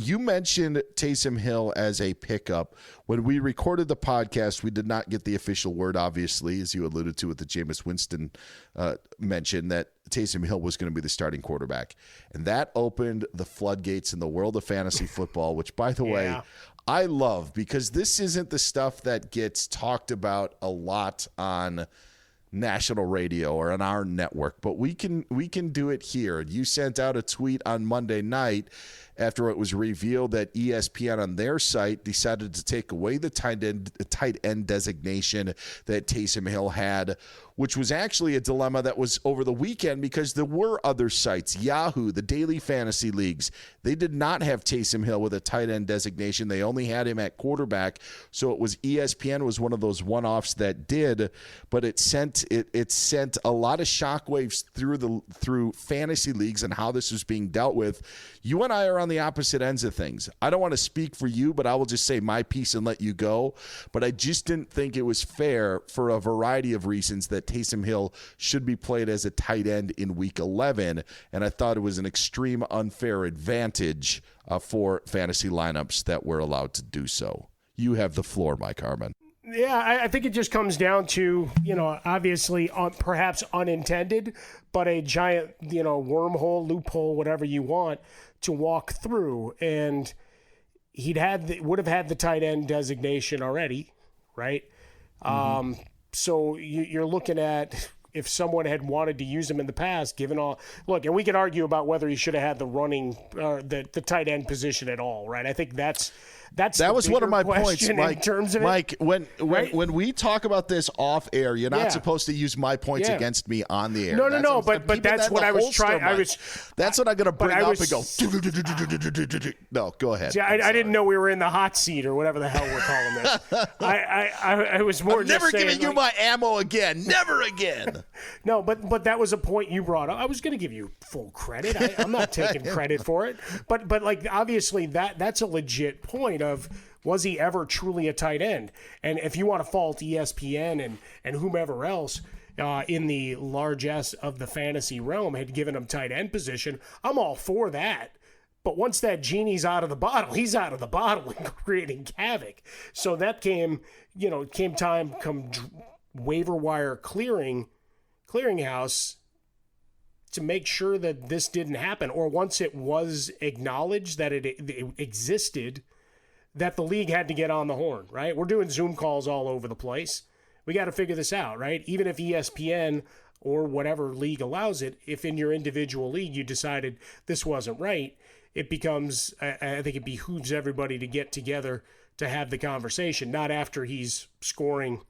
You mentioned Taysom Hill as a pickup. When we recorded the podcast, we did not get the official word, obviously, as you alluded to with the Jameis Winston mention, that Taysom Hill was going to be the starting quarterback. And that opened the floodgates in the world of fantasy football, which, by the way, I love, because this isn't the stuff that gets talked about a lot on national radio or on our network, but we can do it here. You sent out a tweet on Monday night after it was revealed that ESPN on their site decided to take away the tight end designation that Taysom Hill had, which was actually a dilemma that was over the weekend because there were other sites, Yahoo, the daily fantasy leagues. They did not have Taysom Hill with a tight end designation. They only had him at quarterback. So it was ESPN was one of those one-offs that did, but it sent a lot of shockwaves through fantasy leagues and how this was being dealt with. You and I are on the opposite ends of things. I don't want to speak for you, but I will just say my piece and let you go. But I just didn't think it was fair for a variety of reasons that Taysom Hill should be played as a tight end in Week 11, and I thought it was an extreme unfair advantage for fantasy lineups that were allowed to do so. You have the floor, Mike Harmon. Yeah, I think it just comes down to, obviously perhaps unintended, but a giant, wormhole, loophole, whatever you want to walk through. And would have had the tight end designation already, right? Mm-hmm. So you're looking at if someone had wanted to use him in the past, given all look, and we can argue about whether he should have had the running the tight end position at all, right? I think that was one of my points, Mike. In terms of Mike, when we talk about this off air, you're not supposed to use my points against me on the air. No. But that's what I was trying. That's what I'm going to bring up and go. No, go ahead. See, I didn't know we were in the hot seat or whatever the hell we're calling this. I was more. I'm never giving you my ammo again. Never again. No, but that was a point you brought up. I was going to give you full credit. I'm not taking credit for it. But like obviously that's a legit point of, was he ever truly a tight end? And if you want to fault ESPN and whomever else in the largesse of the fantasy realm had given him tight end position, I'm all for that. But once that genie's out of the bottle, he's out of the bottle and creating havoc. So that came time waiver wire clearinghouse to make sure that this didn't happen. Or once it was acknowledged that it existed, that the league had to get on the horn, right? We're doing Zoom calls all over the place. We got to figure this out, right? Even if ESPN or whatever league allows it, if in your individual league you decided this wasn't right, it becomes, I think it behooves everybody to get together to have the conversation, not after he's scoring,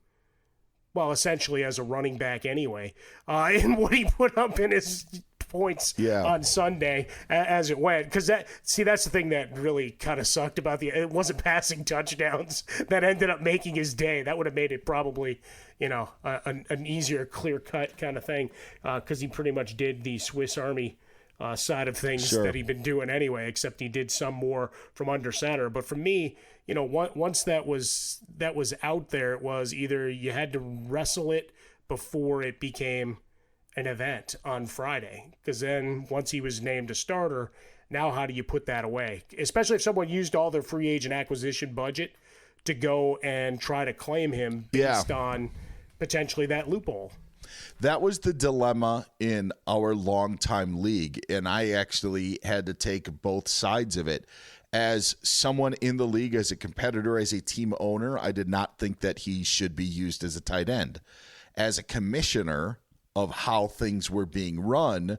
well, essentially as a running back anyway, and what he put up in his points on Sunday as it went. Because that's the thing that really kind of sucked about it wasn't passing touchdowns that ended up making his day. That would have made it probably, an easier, clear-cut kind of thing, because he pretty much did the Swiss Army side of things that he'd been doing anyway, except he did some more from under center. But for me, once that was out there, it was either you had to wrestle it before it became an event on Friday, because then once he was named a starter, now how do you put that away? Especially if someone used all their free agent acquisition budget to go and try to claim him based on potentially that loophole. That was the dilemma in our longtime league, and I actually had to take both sides of it. As someone in the league, as a competitor, as a team owner, I did not think that he should be used as a tight end. As a commissioner of how things were being run,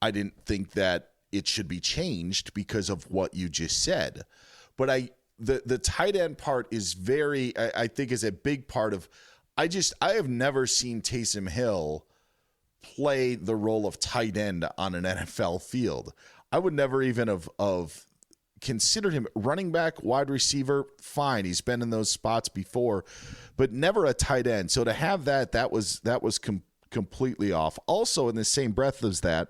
I didn't think that it should be changed because of what you just said. But the tight end part is I think is a big part of, I have never seen Taysom Hill play the role of tight end on an NFL field. I would never even have considered him running back, wide receiver, fine. He's been in those spots before, but never a tight end. So to have that was completely off. Also, in the same breath as that,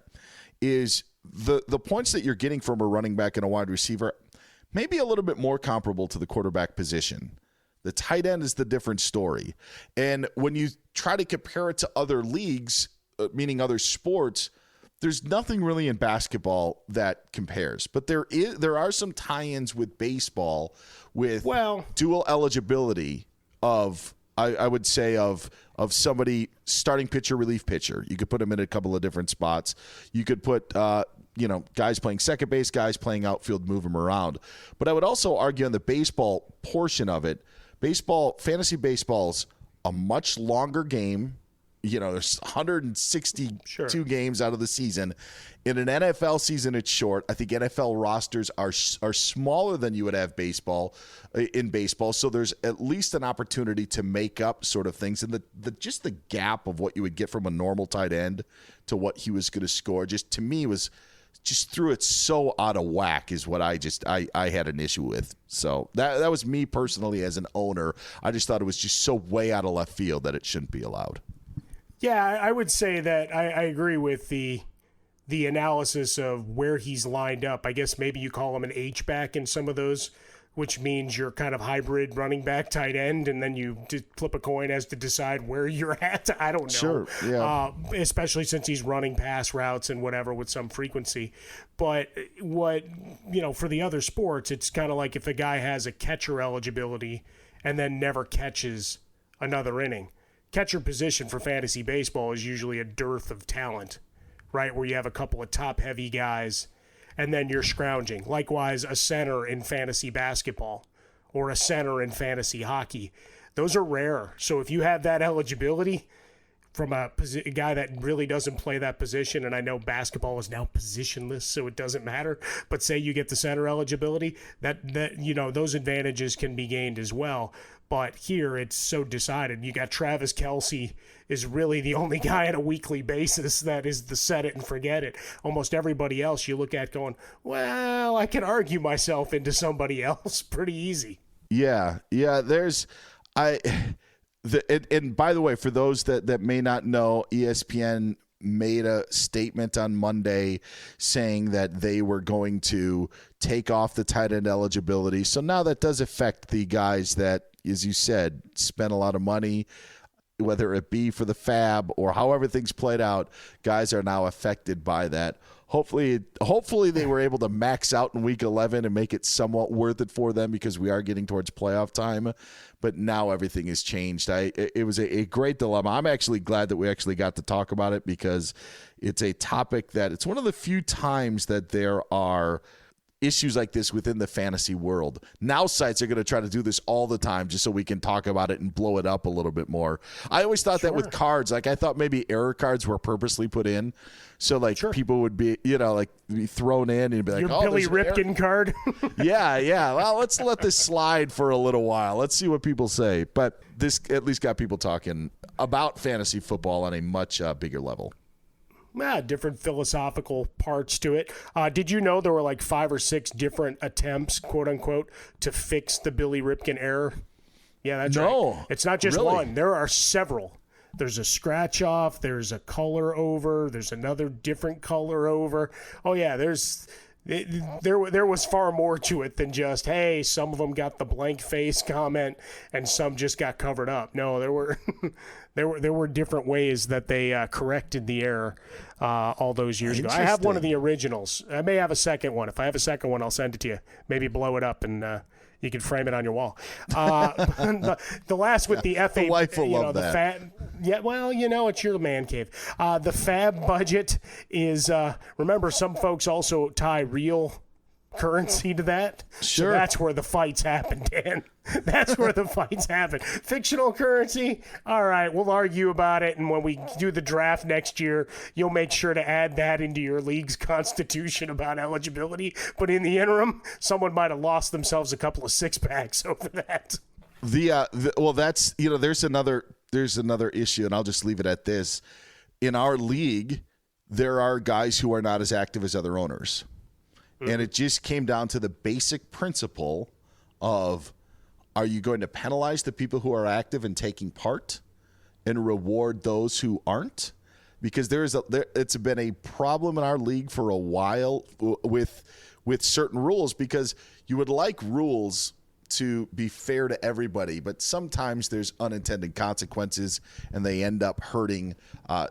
is the points that you're getting from a running back and a wide receiver maybe a little bit more comparable to the quarterback position. The tight end is the different story. And when you try to compare it to other leagues, meaning other sports, there's nothing really in basketball that compares, but there are some tie-ins with baseball with dual eligibility of I would say of somebody starting pitcher, relief pitcher. You could put them in a couple of different spots. You could put guys playing second base, guys playing outfield, move them around. But I would also argue on the baseball portion of it, fantasy baseball's a much longer game. There's 162 games out of the season. In an NFL season, it's short. I think NFL rosters are smaller than you would have in baseball. So there's at least an opportunity to make up sort of things. And just the gap of what you would get from a normal tight end to what he was going to score, just to me was just threw it so out of whack is what I had an issue with. So that was me personally as an owner. I just thought it was just so way out of left field that it shouldn't be allowed. Yeah, I would say that I agree with the analysis of where he's lined up. I guess maybe you call him an H-back in some of those, which means you're kind of hybrid running back, tight end, and then you flip a coin as to decide where you're at. I don't know. Sure, yeah. Especially since he's running pass routes and whatever with some frequency. But for the other sports, it's kind of like if a guy has a catcher eligibility and then never catches another inning. Catcher position for fantasy baseball is usually a dearth of talent, right? Where you have a couple of top-heavy guys, and then you're scrounging. Likewise, a center in fantasy basketball or a center in fantasy hockey. Those are rare. So if you have that eligibility from a guy that really doesn't play that position, and I know basketball is now positionless, so it doesn't matter, but say you get the center eligibility, that those advantages can be gained as well. But here it's so decided. You got Travis Kelce is really the only guy on a weekly basis that is the set it and forget it. Almost everybody else you look at going, well, I can argue myself into somebody else pretty easy. Yeah. And by the way, for those that may not know, ESPN made a statement on Monday saying that they were going to take off the tight end eligibility. So now that does affect the guys that, as you said, spent a lot of money, whether it be for the fab or however things played out. Guys are now affected by that. Hopefully they were able to max out in week 11 and make it somewhat worth it for them, because we are getting towards playoff time. But now everything has changed. It was a great dilemma. I'm actually glad that we actually got to talk about it, because it's a topic that it's one of the few times that there are issues like this within the fantasy world. Now sites are going to try to do this all the time just so we can talk about it and blow it up a little bit more. I always thought that with cards, I thought maybe error cards were purposely put in. So people would be, be thrown in and be like, your Billy Ripken card. Yeah. Well, let's let this slide for a little while. Let's see what people say. But this at least got people talking about fantasy football on a much bigger level. Different philosophical parts to it. Did you know there were like 5 or 6 different attempts, quote unquote, to fix the Billy Ripken error? Yeah, that's right. It's not just one. There are several. There's a scratch off. There's a color over. There's another different color over. Oh yeah, there was far more to it than just, hey, some of them got the blank face comment and some just got covered up. No, there were there were different ways that they corrected the error all those years ago. I have one of the originals. I may have a second one. If I have a second one, I'll send it to you. Maybe blow it up and you can frame it on your wall. The last with the FA, the wife will love that. It's your man cave. The fab budget is, remember, some folks also tie real currency to that. Sure. So that's where the fights happen, Dan. That's where the fights happen. Fictional currency, all right, we'll argue about it, and when we do the draft next year, you'll make sure to add that into your league's constitution about eligibility. But in the interim, someone might have lost themselves a couple of six-packs over that. There's another issue, and I'll just leave it at this. In our league, there are guys who are not as active as other owners. And it just came down to the basic principle of, are you going to penalize the people who are active and taking part and reward those who aren't? Because it's been a problem in our league for a while with certain rules, because you would like rules to be fair to everybody, but sometimes there's unintended consequences and they end up hurting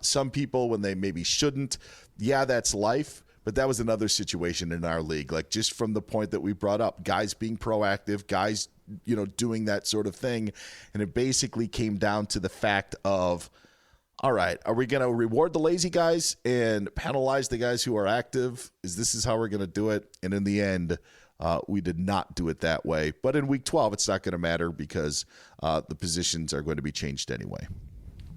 some people when they maybe shouldn't. Yeah, that's life. But that was another situation in our league, like just from the point that we brought up, guys being proactive, guys, doing that sort of thing. And it basically came down to the fact of, all right, are we going to reward the lazy guys and penalize the guys who are active? This is how we're going to do it? And in the end, we did not do it that way. But in week 12, it's not going to matter because the positions are going to be changed anyway.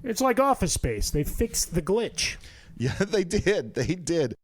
It's like Office Space. They fixed the glitch. Yeah, they did. They did.